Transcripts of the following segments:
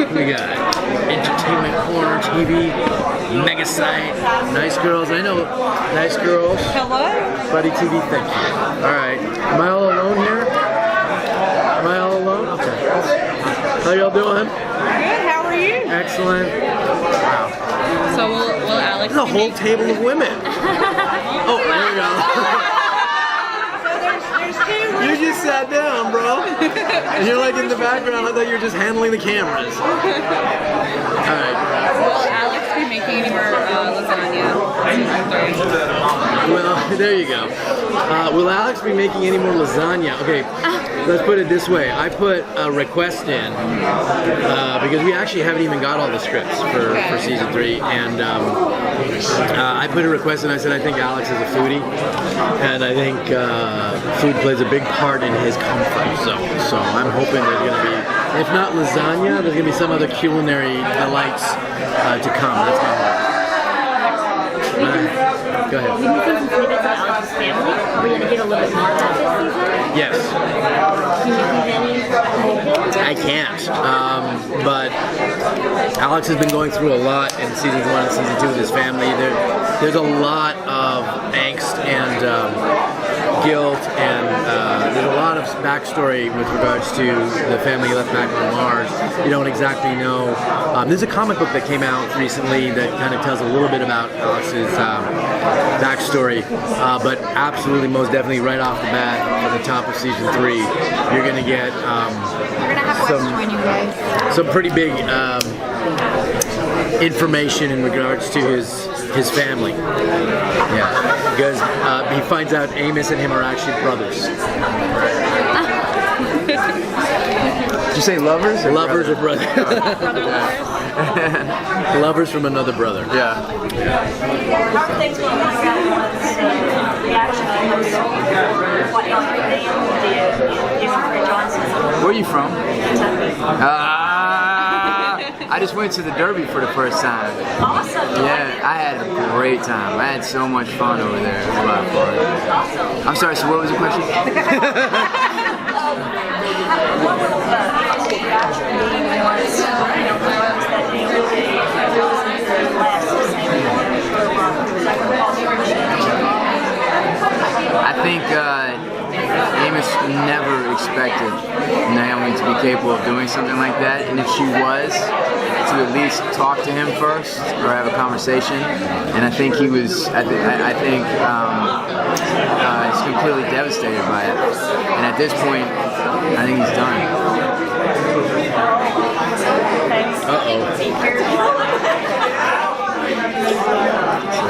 We got Entertainment Corner TV, Mega Site, Nice Girls. I know Nice Girls. Hello? Buddy TV, thank you. All right. Am I all alone here? Am I all alone? Okay. How y'all doing? Good, how are you? Excellent. Wow. So will Alex There's a whole table of women. Oh, there we go. You just sat down, bro. And you're like in the background. I thought you were just handling the cameras. All right. Will Alex be making any more lasagna? Well, there you go. Will Alex be making any more lasagna? Okay, let's put it this way. I put a request in because we actually haven't even got all the scripts for season 3, and I put a request and I said I think Alex is a foodie, and I think food plays a big part in his comfort. So I'm hoping there's going to be, if not lasagna, there's going to be some other culinary delights to come. That's my hope. Go ahead. When you see some snippets of Alex's family, are we going to get a little bit more of that this season? Yes. Can you tease any? I can't. But Alex has been going through a lot in seasons 1 and season 2 with his family. There's a lot of angst and guilt, and there's a lot of backstory with regards to the family he left back on Mars. You don't exactly know. There's a comic book that came out recently that kind of tells a little bit about Alex's backstory, but absolutely, most definitely, right off the bat, at the top of season 3, you're going to get some pretty big information in regards to his family. Yeah, because he finds out Amos and him are actually brothers. Did you say lovers? Lovers or brothers? Lovers from another brother. Yeah. How are things going on about the reaction of what everything did Johnson? Where are you from? Kentucky. I just went to the Derby for the first time. Awesome. Yeah, I had a great time. I had so much fun over there. It was a lot of fun. I'm sorry, so what was the question? What was the reaction being once that they really I think Amos never expected Naomi to be capable of doing something like that, and if she was, to at least talk to him first or have a conversation. And I think he was. I think he's completely devastated by it. And at this point, I think he's done. So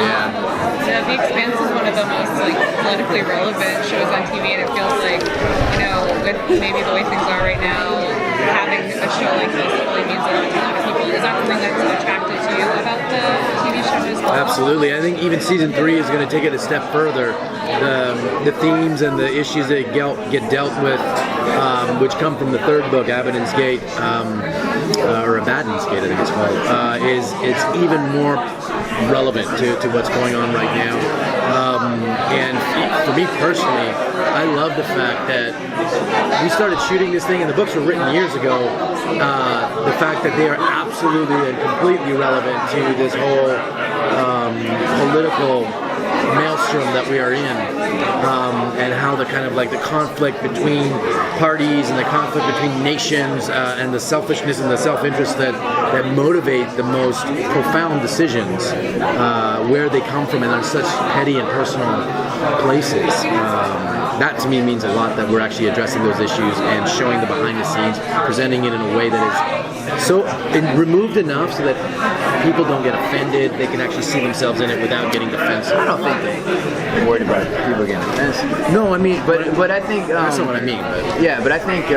yeah. The Expanse is one of the most politically relevant shows on TV, and it feels like, with maybe the way things are right now, having a show like this really means a lot to a lot of people. Is that something that's attracted to you about the TV show as well? Absolutely. I think even season 3 is going to take it a step further. The themes and the issues that get dealt with, which come from the 3rd book, Abaddon's Gate, or Abaddon's Gate, I think it's called, it's even more relevant to what's going on right now. And for me personally, I love the fact that we started shooting this thing, and the books were written years ago. The fact that they are absolutely and completely relevant to this whole political maelstrom that we are in, and how the kind of the conflict between parties and the conflict between nations and the selfishness and the self-interest that motivate the most profound decisions, where they come from and are such petty and personal places. That to me means a lot, that we're actually addressing those issues and showing the behind the scenes, presenting it in a way that is so removed enough so that people don't get offended. They can actually see themselves in it without getting defensive. I don't think they're worried about people getting offensive. No, I mean, but I think that's not what I mean. But I think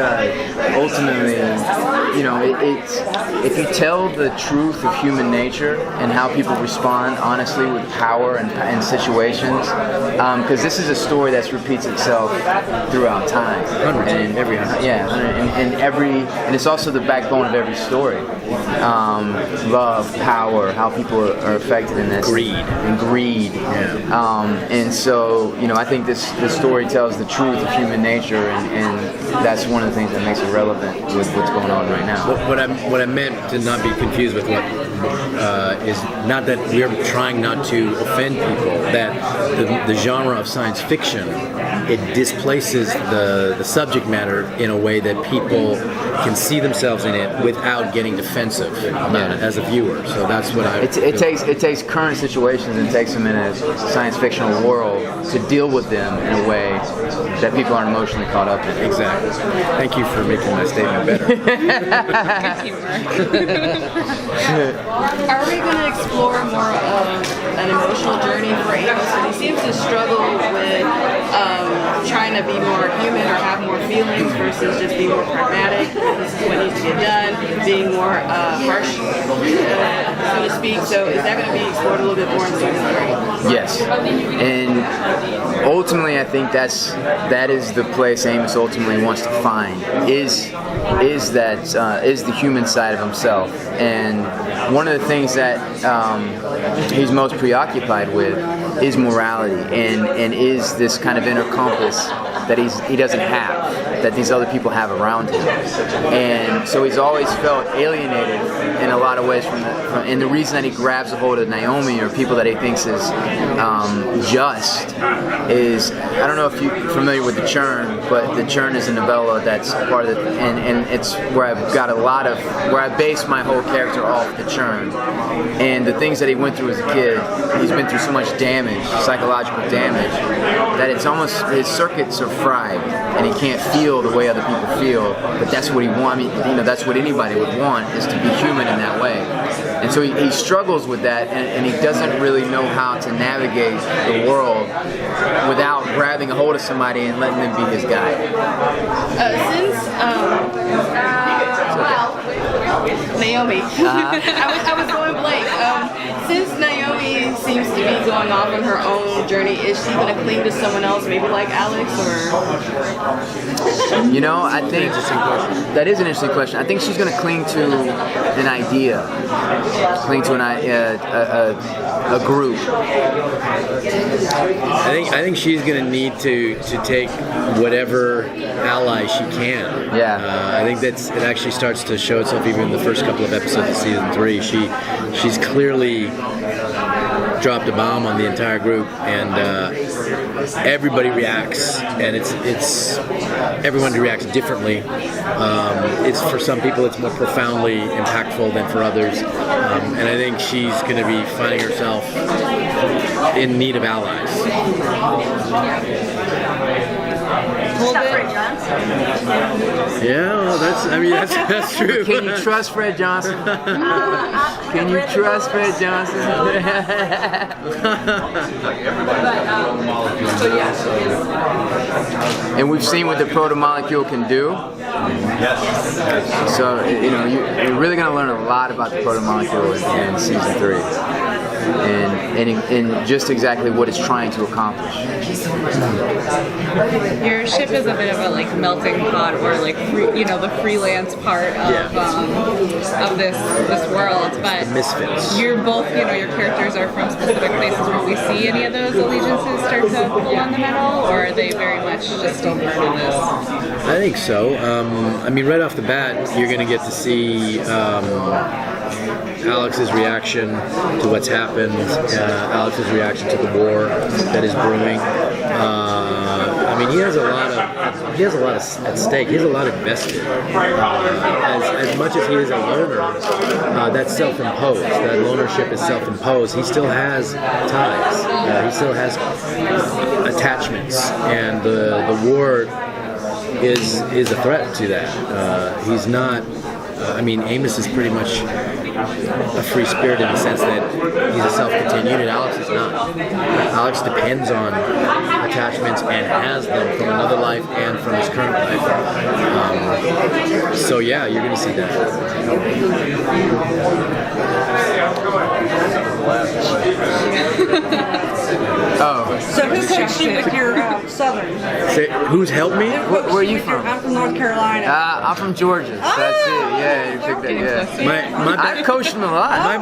ultimately, it's if you tell the truth of human nature and how people respond honestly with power and situations, because this is a story that repeats itself itself throughout time. Every 100. Yeah, and it's also the backbone of every story. Love, power, how people are affected in this. Greed. And greed. Yeah. And so, I think this story tells the truth of human nature, and that's one of the things that makes it relevant with what's going on right now. What I meant to not be confused with what is not that we're trying not to offend people, that the genre of science fiction, it displaces the subject matter in a way that people can see themselves in it without getting defensive about it as a viewer. So that's what I. It takes current situations and takes them in a science fictional world to deal with them in a way that people aren't emotionally caught up in. Exactly. Thank you for making my statement better. Good teamwork. Are we going to explore more of an emotional journey for Amos? Because he seems to struggle with trying to be more human or have more feelings versus just being more pragmatic. This is what needs to get done, being more harsh, so to speak. So is that going to be explored a little bit more in season 3? Yes, and ultimately, I think that is the place Amos ultimately wants to find is the human side of himself. And one of the things that he's most preoccupied with is morality, and is this kind of inner compass that he doesn't have, that these other people have around him. And so he's always felt alienated in a lot of ways and the reason that he grabs a hold of Naomi or people that he thinks is just is, I don't know if you're familiar with The Churn, but The Churn is a novella that's part of the, and it's where I've got where I base my whole character off The Churn. And the things that he went through as a kid, he's been through so much damage, psychological damage, that it's almost, his circuits are fried and he can't feel the way other people feel, but that's what he wants. I mean, that's what anybody would want, is to be human in that way. And so he struggles with that, and he doesn't really know how to navigate the world without grabbing a hold of somebody and letting them be his guide. Naomi. I was going blank. Since Naomi seems to be going off on her own journey, is she going to cling to someone else, maybe like Alex, or? I think that is an interesting question. I think she's going to cling to an idea, cling to a group. I think she's going to need to take whatever ally she can. Yeah. I think it actually starts to show itself even in the first couple of episodes of season 3. She's clearly dropped a bomb on the entire group, and everybody reacts, and it's everyone reacts differently. It's for some people it's more profoundly impactful than for others, and I think she's going to be finding herself in need of allies. Fred Johnson. Yeah, well, that's true. Can you trust Fred Johnson? Can you trust Fred Johnson? And we've seen what the proto-molecule can do. So, you're really going to learn a lot about the proto-molecule in season 3. And just exactly what it's trying to accomplish. Your ship is a bit of a melting pot, or the freelance part of this world. But misfits. You're both, your characters are from specific places. Will we see any of those allegiances start to run them at all, or are they very much just still part of this? I think so. Right off the bat, you're going to get to see Alex's reaction to what's happened, Alex's reaction to the war that is brewing. He has a lot at stake. He has a lot invested. As much as he is a loner, that's self-imposed. That lonership is self-imposed. He still has ties. He still has attachments, and the war is a threat to that. He's not. Amos is pretty much a free spirit in the sense that he's a self-contained unit. Alex is not. Alex depends on attachments and has them from another life and from his current life. So yeah, you're going to see that. Oh, So who coached you with your Southern? Who's helped me? where are you from? I'm from North Carolina. I'm from Georgia. So that's it. Yeah, you picked that. Yeah. My I've coached them a lot.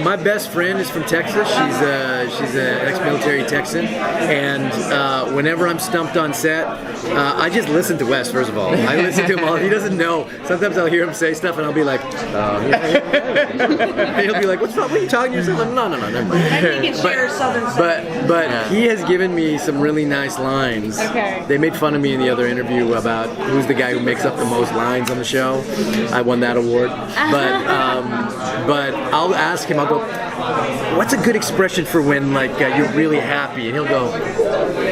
my best friend is from Texas. She's an ex-military Texan, and whenever I'm stumped on set, I just listen to Wes. First of all, I listen to him all. He doesn't know. Sometimes I'll hear him say stuff, and I'll be like, and he'll be like, "What's wrong? What are you talking to yourself?" Like, no, never mind. Maybe you can share Southern side. But he has given me some really nice lines. Okay. They made fun of me in the other interview about who's the guy who makes up the most lines on the show. I won that award. But I'll ask him. I'll go, what's a good expression for when you're really happy? And he'll go,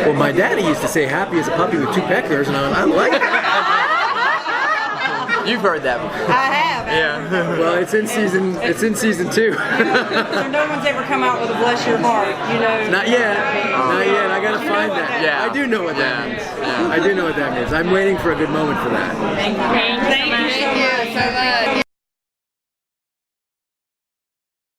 well, my daddy used to say happy as a puppy with two peckers, and I like that. You've heard that before. I have. Yeah. Well, it's in season 2. So no one's ever come out with a bless your heart, you know? Not yet. Not yet. I gotta find that. Yeah. I do know what that means. I do know what that means. I'm waiting for a good moment for that. Thank you so much.